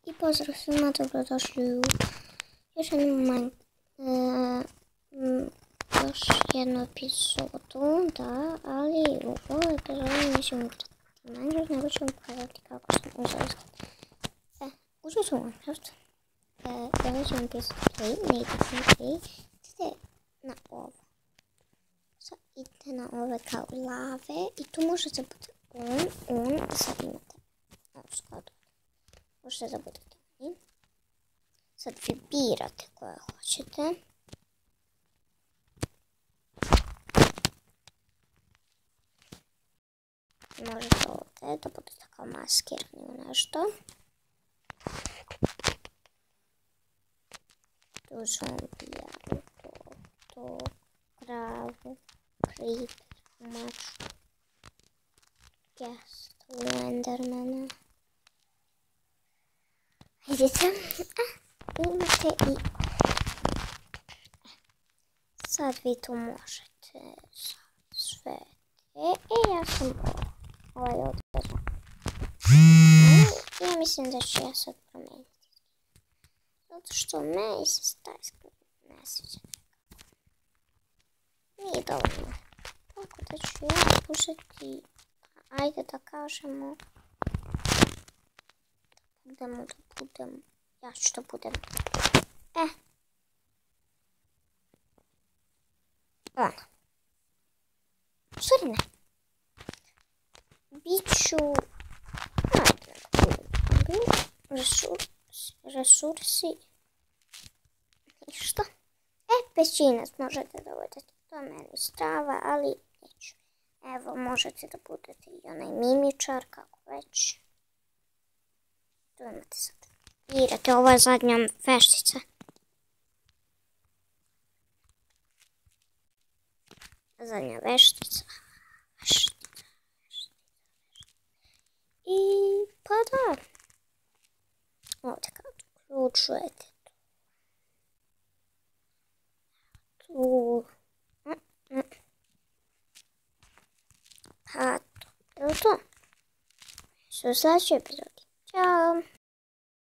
I pozdrav svima, dobrodošli u još jednu epizodu, da, ali u ovoj epizodi nećemo igrati Minecraft, nego ćemo pokazati kako sam uzeo iskat. Ušao sam u Minecraft, ja ćemo pisati play, ne idete na play, idete na ovo. Sad idete na ove kao lave i tu možete biti on i sad imate ovo skladu. Možete da budete oni. Sad vi birate koje hoćete. Možete ovdje da budete kao maskirani u nešto. Tu zombija, to, kravu, creeper, mačku, gestu, endermana. Vidite, imate i sad vi tu možete sve ja sam ovdje ja mislim da ću ja sad promijeniti zato što meni se taj skrit ne sviđa nije dovoljno tako da ću ja slušati ajde da kažemo budem, ja ću to budem, ono, u stvari ne, biću, resursi, ništa, pećinac možete da budete, to meni strava, ali neću, evo možete da budete i onaj mimičar, kako već. Tu imate sad. Birate, ovo je zadnja veštica. Zadnja veštica. I pa da. Ovdje kad uključujete tu. Pa to. To je to. Što u sljedećoj epizodi.